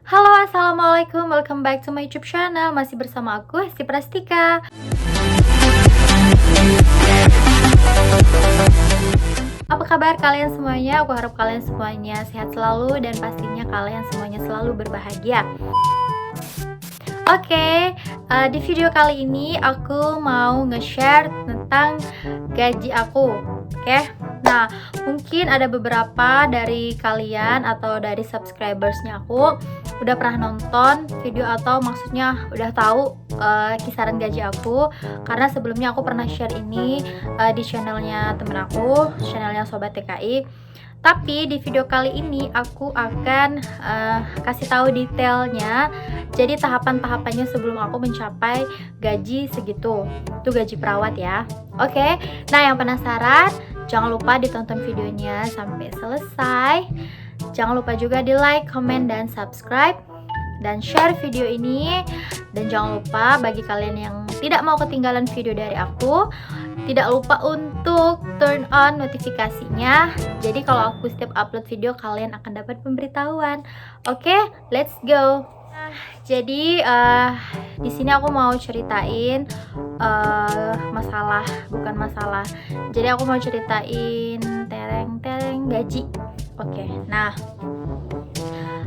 Halo, assalamualaikum, welcome back to my YouTube channel. Masih bersama aku, Hesti Prastika. Apa kabar kalian semuanya? Aku harap kalian semuanya sehat selalu dan pastinya kalian semuanya selalu berbahagia. Oke, di video kali ini aku mau nge-share tentang gaji aku. Oke, nah mungkin ada beberapa dari kalian atau dari subscribersnya aku udah pernah nonton video atau maksudnya udah tahu kisaran gaji aku, karena sebelumnya aku pernah share ini di channelnya temen aku, channelnya Sobat TKI. Tapi di video kali ini aku akan kasih tahu detailnya. Jadi tahapan-tahapannya sebelum aku mencapai gaji segitu. Itu gaji perawat ya. Oke. Nah, yang penasaran jangan lupa ditonton videonya sampai selesai. Jangan lupa juga di like, comment, dan subscribe dan share video ini. Dan jangan lupa bagi kalian yang tidak mau ketinggalan video dari aku, tidak lupa untuk turn on notifikasinya. Jadi kalau aku setiap upload video kalian akan dapat pemberitahuan. Oke, let's go. Nah, jadi di sini aku mau ceritain bukan masalah. Jadi aku mau ceritain tereng gaji. Oke, nah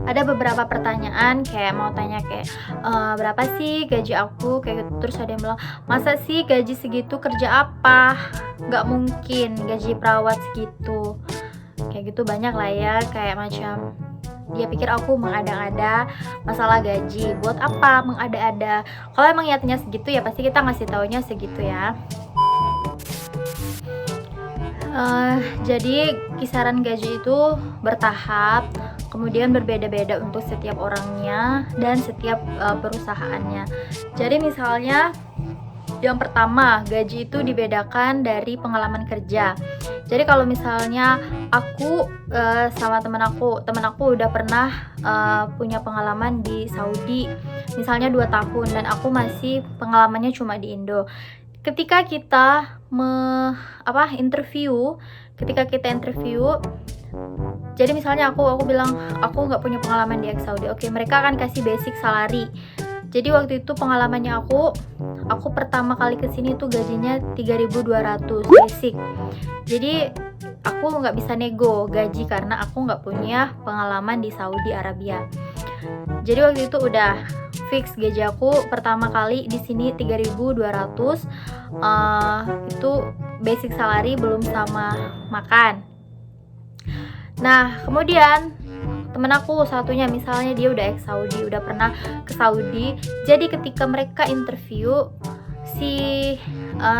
ada beberapa pertanyaan kayak mau tanya kayak berapa sih gaji aku kayak gitu. Terus ada yang bilang, masa sih gaji segitu kerja apa, nggak mungkin gaji perawat segitu, kayak gitu. Banyak lah ya, kayak macam dia pikir aku mengada-ada masalah gaji. Buat apa mengada-ada? Kalau emang niatnya segitu ya pasti kita ngasih taunya segitu ya. Jadi kisaran gaji itu bertahap, kemudian berbeda-beda untuk setiap orangnya dan setiap perusahaannya. Jadi misalnya yang pertama, gaji itu dibedakan dari pengalaman kerja. Jadi kalau misalnya aku sama temen aku udah pernah punya pengalaman di Saudi misalnya 2 tahun dan aku masih pengalamannya cuma di Indo. Ketika kita interview, jadi misalnya aku bilang aku nggak punya pengalaman di Saudi. Oke, mereka akan kasih basic salary. Jadi waktu itu pengalamannya aku pertama kali kesini itu gajinya 3.200 basic. Jadi aku nggak bisa nego gaji karena aku nggak punya pengalaman di Saudi Arabia. Jadi waktu itu udah fix gaji aku pertama kali di sini 3.200. Itu basic salary belum sama makan. Nah, kemudian temen aku satunya misalnya dia udah ex-Saudi, udah pernah ke Saudi. Jadi ketika mereka interview, si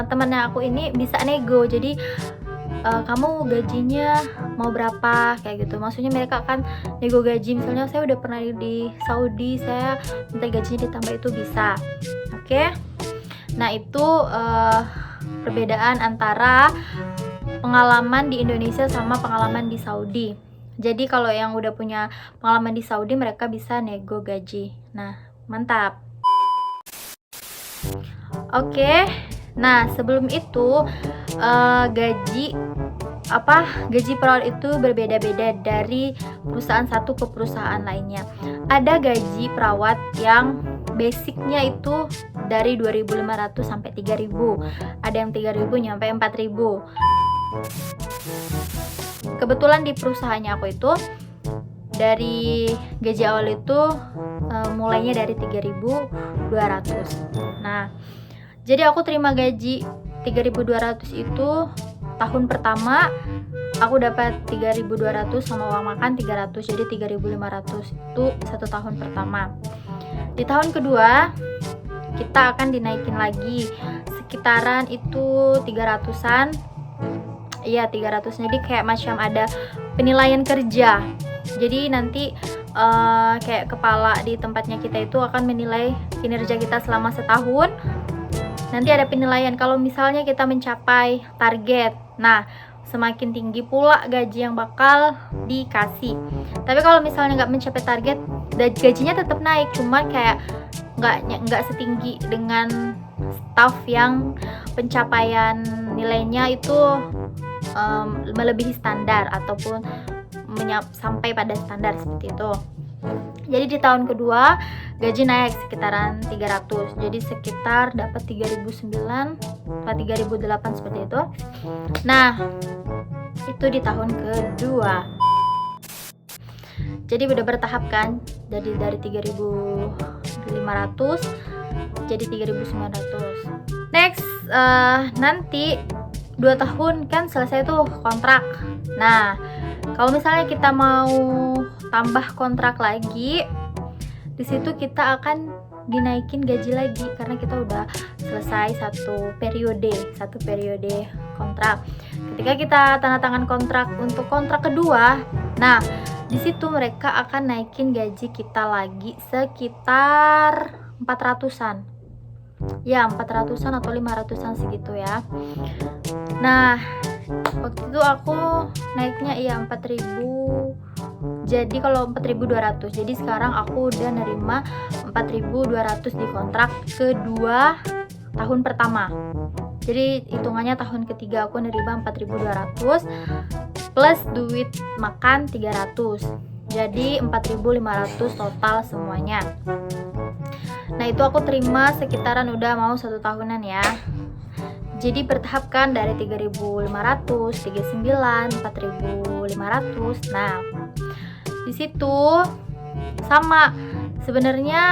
temennya aku ini bisa nego. Jadi kamu gajinya mau berapa kayak gitu. Maksudnya mereka akan nego gaji. Misalnya saya udah pernah di Saudi, saya minta gajinya ditambah, itu bisa. Oke. Nah, itu perbedaan antara pengalaman di Indonesia sama pengalaman di Saudi. Jadi kalau yang udah punya pengalaman di Saudi mereka bisa nego gaji. Nah, mantap. Oke. Nah, sebelum itu gaji perawat itu berbeda-beda dari perusahaan satu ke perusahaan lainnya. Ada gaji perawat yang basicnya itu dari 2.500 sampai 3.000. Ada yang 3.000 nyampe 4.000. Kebetulan di perusahaannya aku itu dari gaji awal itu mulainya dari 3.200. Nah, jadi aku terima gaji 3.200 itu tahun pertama aku dapat 3.200 sama uang makan 300, jadi 3.500 itu 1 tahun pertama. Di tahun kedua kita akan dinaikin lagi sekitaran itu 300-an. Iya, 300. Jadi kayak macam ada penilaian kerja. Jadi nanti kayak kepala di tempatnya kita itu akan menilai kinerja kita selama setahun. Nanti ada penilaian kalau misalnya kita mencapai target. Nah, semakin tinggi pula gaji yang bakal dikasih. Tapi kalau misalnya nggak mencapai target, gajinya tetap naik, cuma kayak nggak setinggi dengan staff yang pencapaian nilainya itu melebihi standar ataupun sampai pada standar seperti itu. Jadi di tahun kedua gaji naik sekitaran 300. Jadi sekitar dapat 3.009 atau 3.008 seperti itu. Nah, itu di tahun kedua. Jadi udah bertahap kan. Jadi dari 3.500 jadi 3.900. Next, nanti 2 tahun kan selesai tuh kontrak. Nah, kalau misalnya kita mau tambah kontrak lagi, di situ kita akan dinaikin gaji lagi karena kita udah selesai satu periode kontrak. Ketika kita tanda tangan kontrak untuk kontrak kedua, nah di situ mereka akan naikin gaji kita lagi sekitar 400-an. Ya, 400-an atau 500-an segitu ya. Nah, waktu itu aku naiknya iya 4.000. Jadi kalau 4.200. Jadi sekarang aku udah nerima 4.200 di kontrak kedua tahun pertama. Jadi hitungannya tahun ketiga aku nerima 4.200 plus duit makan 300. Jadi 4.500 total semuanya. Nah, itu aku terima sekitaran udah mau 1 tahunan ya. Jadi bertahap kan dari 3.500, 39, 4.500. Nah, di situ sama sebenarnya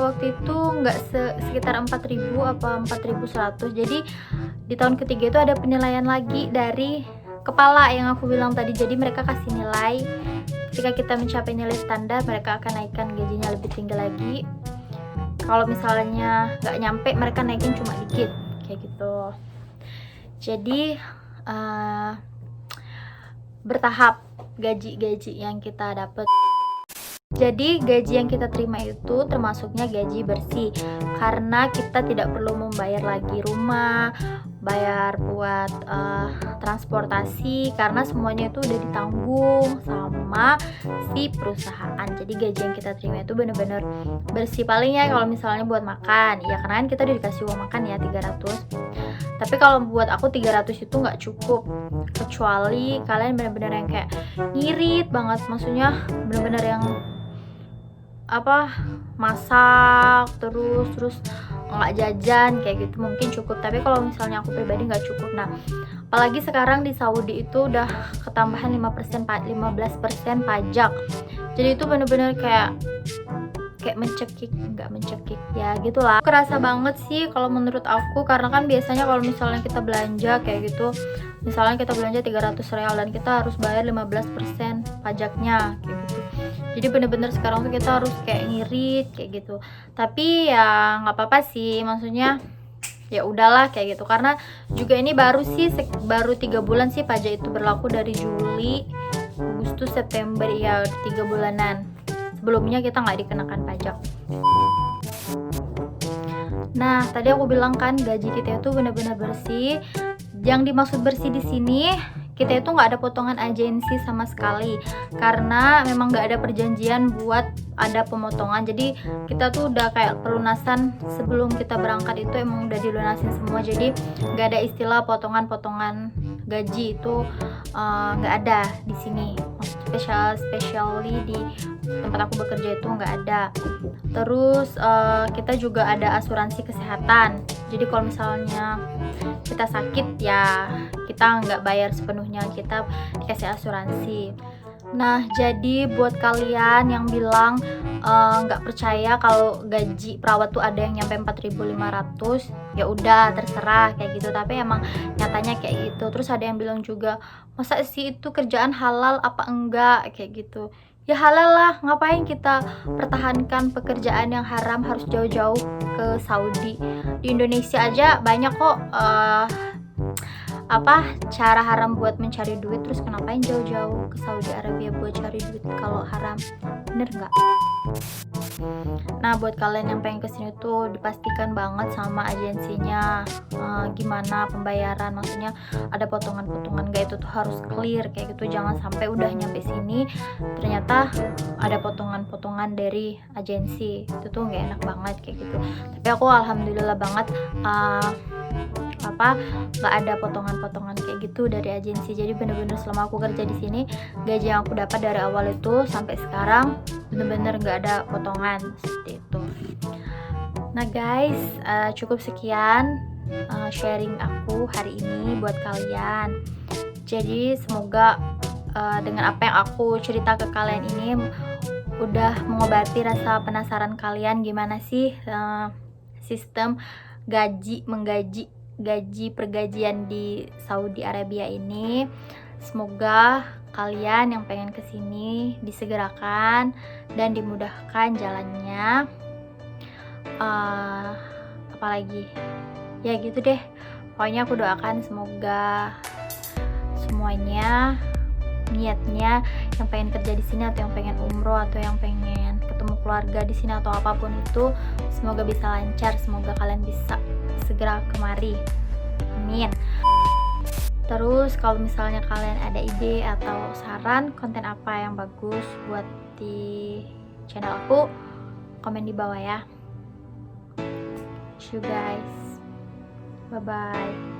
waktu itu nggak sekitar 4.000 apa 4.100. Jadi di tahun ketiga itu ada penilaian lagi dari kepala yang aku bilang tadi. Jadi mereka kasih nilai, ketika kita mencapai nilai standar mereka akan naikkan gajinya lebih tinggi lagi. Kalau misalnya nggak nyampe mereka naikin cuma dikit kayak gitu. Jadi bertahap gaji-gaji yang kita dapat. Jadi gaji yang kita terima itu termasuknya gaji bersih karena kita tidak perlu membayar lagi rumah, bayar buat transportasi karena semuanya itu udah ditanggung sama si perusahaan. Jadi gaji yang kita terima itu bener-bener bersih. Palingnya kalau misalnya buat makan, ya karena kan kita udah dikasih uang makan ya 300. Tapi kalau buat aku 300 itu nggak cukup, kecuali kalian bener-bener yang kayak ngirit banget, maksudnya bener-bener yang masak terus nggak jajan kayak gitu mungkin cukup. Tapi kalau misalnya aku pribadi nggak cukup. Nah, apalagi sekarang di Saudi itu udah ketambahan 15% pajak. Jadi itu bener-bener kayak nggak mencekik ya gitulah. Kerasa banget sih kalau menurut aku, karena kan biasanya kalau misalnya kita belanja kayak gitu, misalnya kita belanja 300 real dan kita harus bayar 15% pajaknya kayak gitu. Jadi bener-bener sekarang tuh kita harus kayak ngirit kayak gitu. Tapi ya nggak apa-apa sih, maksudnya ya udahlah kayak gitu. Karena juga ini baru 3 bulan sih pajak itu berlaku, dari Juli, Agustus, September, ya 3 bulanan. Sebelumnya kita nggak dikenakan pajak. Nah, tadi aku bilang kan gaji kita itu benar-benar bersih. Yang dimaksud bersih di sini, kita itu nggak ada potongan agensi sama sekali, karena memang nggak ada perjanjian buat ada pemotongan. Jadi kita tuh udah kayak pelunasan sebelum kita berangkat itu emang udah dilunasin semua. Jadi nggak ada istilah potongan-potongan gaji itu, nggak ada di sini. Especially di tempat aku bekerja itu nggak ada. Terus kita juga ada asuransi kesehatan. Jadi kalau misalnya kita sakit ya kita nggak bayar sepenuhnya, kita dikasih asuransi. Nah, jadi buat kalian yang bilang nggak percaya kalau gaji perawat tuh ada yang nyampe 4.500, ya udah terserah kayak gitu. Tapi emang nyatanya kayak gitu. Terus ada yang bilang juga, masa sih itu kerjaan halal apa enggak kayak gitu. Ya halal lah, ngapain kita pertahankan pekerjaan yang haram harus jauh-jauh ke Saudi. Di Indonesia aja banyak kok cara haram buat mencari duit, terus kenapain jauh-jauh ke Saudi Arabia buat cari duit kalau haram, bener nggak? Nah, buat kalian yang pengen kesini tuh dipastikan banget sama agensinya gimana pembayaran, maksudnya ada potongan-potongan gak, itu tuh harus clear kayak gitu. Jangan sampai udah nyampe sini ternyata ada potongan-potongan dari agensi, itu tuh nggak enak banget kayak gitu. Tapi aku alhamdulillah banget apa nggak ada potongan-potongan kayak gitu dari agensi. Jadi bener-bener selama aku kerja di sini, gaji yang aku dapat dari awal itu sampai sekarang bener-bener nggak ada potongan seperti itu. Nah guys, cukup sekian sharing aku hari ini buat kalian. Jadi semoga dengan apa yang aku cerita ke kalian ini udah mengobati rasa penasaran kalian gimana sih sistem gaji pergajian di Saudi Arabia ini. Semoga kalian yang pengen kesini disegerakan dan dimudahkan jalannya. Apalagi ya gitu deh, pokoknya aku doakan semoga semuanya niatnya yang pengen kerja di sini atau yang pengen umroh atau yang pengen ketemu keluarga di sini atau apapun itu, semoga bisa lancar, semoga kalian bisa segera kemari, amin. Terus kalau misalnya kalian ada ide atau saran konten apa yang bagus buat di channel aku, komen di bawah ya. See you guys, bye bye.